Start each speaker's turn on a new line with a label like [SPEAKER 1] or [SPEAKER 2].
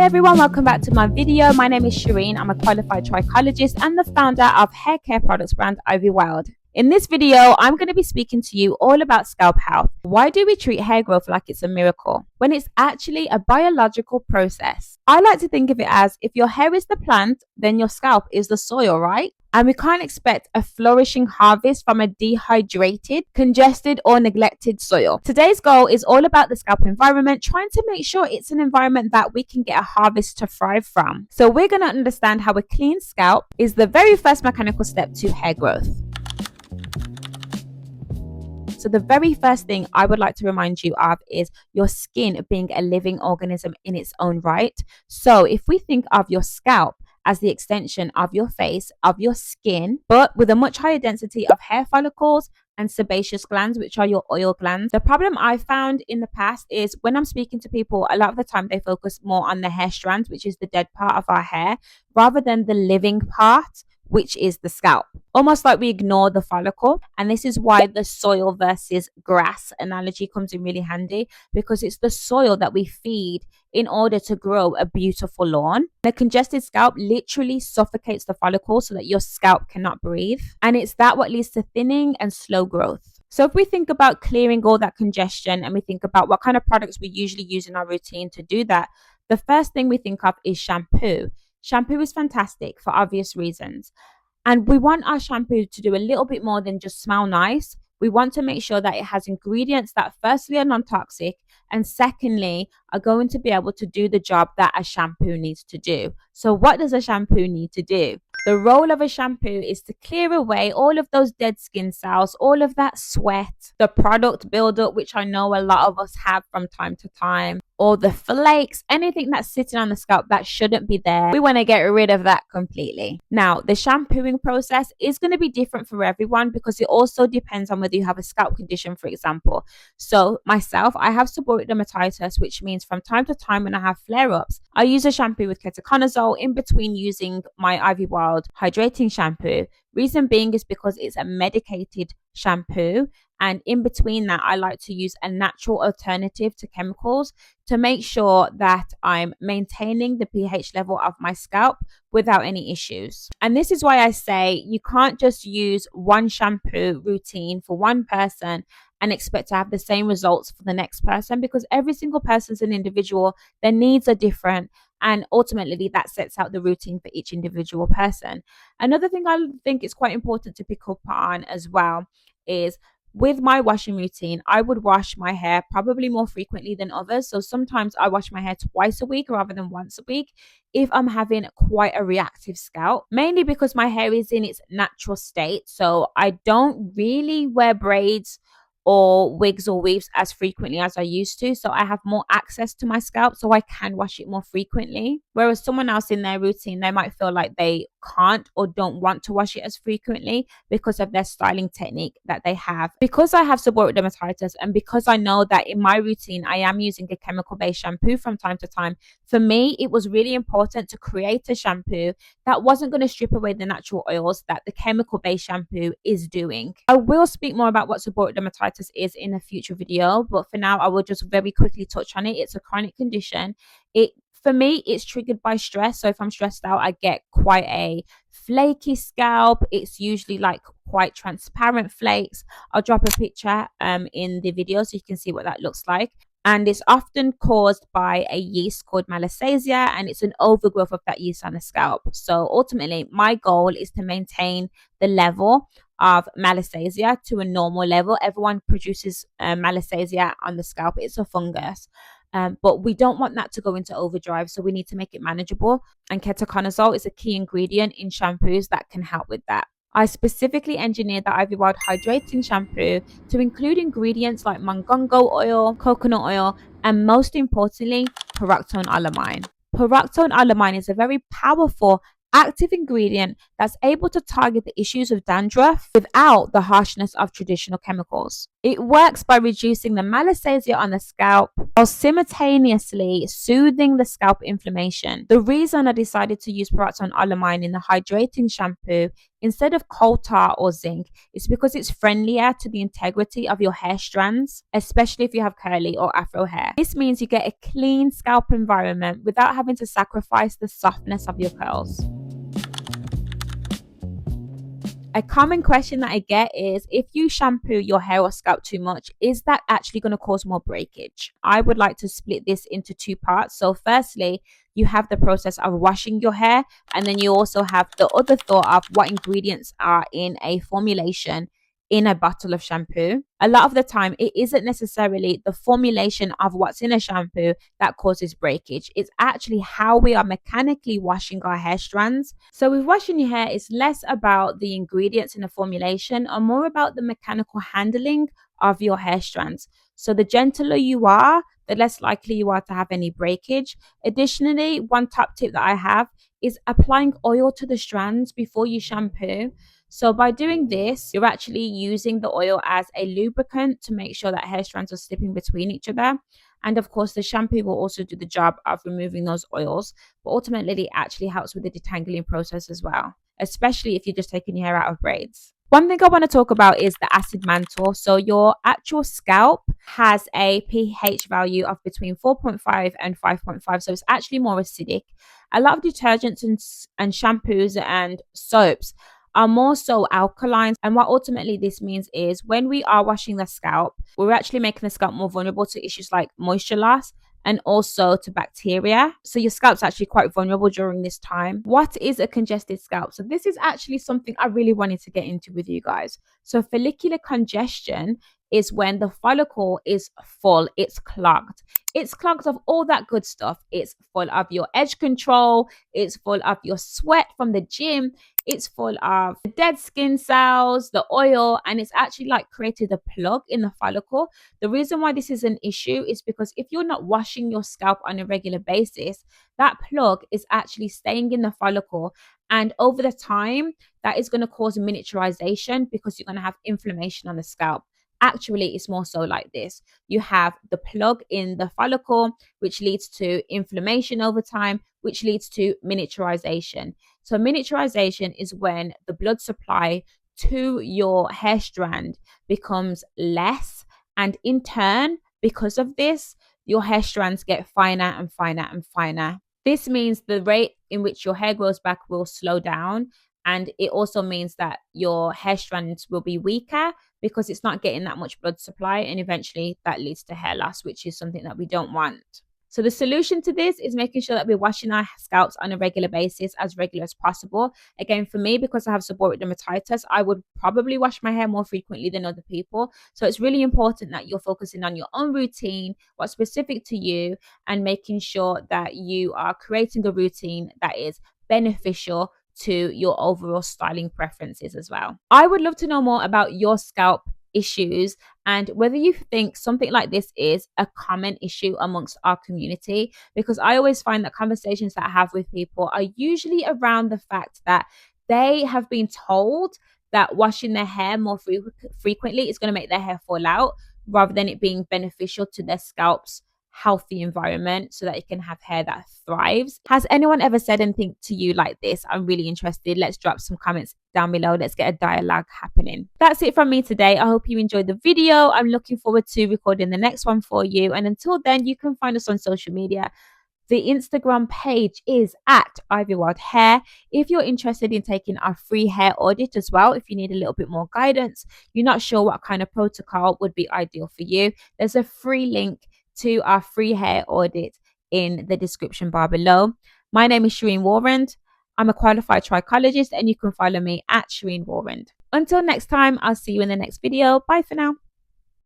[SPEAKER 1] everyone, welcome back to my video. My name is Shireen. I'm a qualified trichologist and the founder of hair care products brand Ivy Wild. In this video, I'm going to be speaking to you all about scalp health. Why do we treat hair growth like it's a miracle when it's actually a biological process? I like to think of it as if your hair is the plant, then your scalp is the soil, right? And we can't expect a flourishing harvest from a dehydrated, congested, or neglected soil. Today's goal is all about the scalp environment, trying to make sure it's an environment that we can get a harvest to thrive from. So we're going to understand how a clean scalp is the very first mechanical step to hair growth. So the very first thing I would like to remind you of is your skin being a living organism in its own right. So if we think of your scalp as the extension of your face, of your skin, but with a much higher density of hair follicles and sebaceous glands, which are your oil glands. The problem I've found in the past is when I'm speaking to people, a lot of the time they focus more on the hair strands, which is the dead part of our hair, rather than the living part, which is the scalp. Almost like we ignore the follicle. And this is why the soil versus grass analogy comes in really handy, because it's the soil that we feed in order to grow a beautiful lawn. The congested scalp literally suffocates the follicle so that your scalp cannot breathe. And it's that what leads to thinning and slow growth. So if we think about clearing all that congestion and we think about what kind of products we usually use in our routine to do that, the first thing we think of is shampoo. Shampoo is fantastic for obvious reasons. And we want our shampoo to do a little bit more than just smell nice. We want to make sure that it has ingredients that firstly are non-toxic and secondly are going to be able to do the job that a shampoo needs to do. So what does a shampoo need to do? The role of a shampoo is to clear away all of those dead skin cells, all of that sweat, the product buildup, which I know a lot of us have from time to time, or the flakes, anything that's sitting on the scalp that shouldn't be there. We want to get rid of that completely. Now, the shampooing process is going to be different for everyone because it also depends on whether you have a scalp condition, for example. So myself, I have seborrheic dermatitis, which means from time to time when I have flare-ups, I use a shampoo with ketoconazole in between using my Ivy Wild hydrating shampoo. Reason being is because it's a medicated shampoo, and in between that I like to use a natural alternative to chemicals to make sure that I'm maintaining the pH level of my scalp without any issues. And this is why I say you can't just use one shampoo routine for one person and expect to have the same results for the next person, because every single person is an individual, their needs are different, and ultimately that sets out the routine for each individual person. Another thing I think is quite important to pick up on as well is with my washing routine, I would wash my hair probably more frequently than others. So sometimes I wash my hair twice a week rather than once a week if I'm having quite a reactive scalp, mainly because my hair is in its natural state. So I don't really wear braids or wigs or weaves as frequently as I used to. So I have more access to my scalp, so I can wash it more frequently. Whereas someone else in their routine, they might feel like they can't or don't want to wash it as frequently because of their styling technique that they have. Because I have seborrheic dermatitis and because I know that in my routine I am using a chemical-based shampoo from time to time, for me it was really important to create a shampoo that wasn't going to strip away the natural oils that the chemical-based shampoo is doing. I will speak more about what seborrheic dermatitis is in a future video, but for now I will just very quickly touch on it. It's a chronic condition. For me, it's triggered by stress. So if I'm stressed out, I get quite a flaky scalp. It's usually like quite transparent flakes. I'll drop a picture in the video so you can see what that looks like. And it's often caused by a yeast called malassezia, and it's an overgrowth of that yeast on the scalp. So ultimately, my goal is to maintain the level of malassezia to a normal level. Everyone produces malassezia on the scalp. It's a fungus. But we don't want that to go into overdrive, so we need to make it manageable. And ketoconazole is a key ingredient in shampoos that can help with that. I specifically engineered the Ivy Wild hydrating shampoo to include ingredients like mongongo oil, coconut oil, and most importantly, pyroxazolamine. Pyroxazolamine is a very powerful active ingredient that's able to target the issues of dandruff without the harshness of traditional chemicals. It works by reducing the malassezia on the scalp while simultaneously soothing the scalp inflammation. The reason I decided to use Piraton Olamine in the hydrating shampoo instead of coal tar or zinc is because it's friendlier to the integrity of your hair strands, especially if you have curly or afro hair. This means you get a clean scalp environment without having to sacrifice the softness of your curls. A common question that I get is, if you shampoo your hair or scalp too much, is that actually going to cause more breakage? I would like to split this into two parts. So firstly, you have the process of washing your hair, and then you also have the other thought of what ingredients are in a formulation in a bottle of shampoo. A lot of the time, it isn't necessarily the formulation of what's in a shampoo that causes breakage. It's actually how we are mechanically washing our hair strands. So with washing your hair, it's less about the ingredients in the formulation and more about the mechanical handling of your hair strands. So the gentler you are, the less likely you are to have any breakage. Additionally, one top tip that I have is applying oil to the strands before you shampoo. So by doing this, you're actually using the oil as a lubricant to make sure that hair strands are slipping between each other. And of course, the shampoo will also do the job of removing those oils, but ultimately it actually helps with the detangling process as well, especially if you're just taking your hair out of braids. One thing I want to talk about is the acid mantle. So your actual scalp has a pH value of between 4.5 and 5.5. So it's actually more acidic. A lot of detergents and shampoos and soaps are more so alkaline. And what ultimately this means is when we are washing the scalp, we're actually making the scalp more vulnerable to issues like moisture loss and also to bacteria. So your scalp's actually quite vulnerable during this time. What is a congested scalp? So this is actually something I really wanted to get into with you guys. So follicular congestion is when the follicle is full, it's clogged. It's clogged of all that good stuff. It's full of your edge control, it's full of your sweat from the gym, it's full of the dead skin cells, the oil, and it's actually like created a plug in the follicle. The reason why this is an issue is because if you're not washing your scalp on a regular basis, that plug is actually staying in the follicle. And over the time, that is going to cause miniaturization because you're going to have inflammation on the scalp. Actually, it's more so like this. You have the plug in the follicle, which leads to inflammation over time, which leads to miniaturization. So miniaturization is when the blood supply to your hair strand becomes less. And in turn, because of this, your hair strands get finer and finer and finer. This means the rate in which your hair grows back will slow down. And it also means that your hair strands will be weaker because it's not getting that much blood supply. And eventually that leads to hair loss, which is something that we don't want. So the solution to this is making sure that we're washing our scalps on a regular basis, as regular as possible. Again, for me, because I have seborrheic dermatitis, I would probably wash my hair more frequently than other people. So it's really important that you're focusing on your own routine, what's specific to you, and making sure that you are creating a routine that is beneficial to your overall styling preferences as well. I would love to know more about your scalp issues and whether you think something like this is a common issue amongst our community, because I always find that conversations that I have with people are usually around the fact that they have been told that washing their hair more frequently is going to make their hair fall out, rather than it being beneficial to their scalp's healthy environment so that you can have hair that thrives. Has anyone ever said anything to you like this? I'm really interested. Let's drop some comments down below. Let's get a dialogue happening. That's it from me today. I hope you enjoyed the video. I'm looking forward to recording the next one for you. And until then, you can find us on social media. The Instagram page is at Ivywild Hair. If you're interested in taking our free hair audit as well, if you need a little bit more guidance, you're not sure what kind of protocol would be ideal for you, there's a free link to our free hair audit in the description bar below. My name is Shireen Warrand. I'm a qualified trichologist, and you can follow me at Shireen Warrand. Until next time, I'll see you in the next video. Bye for now.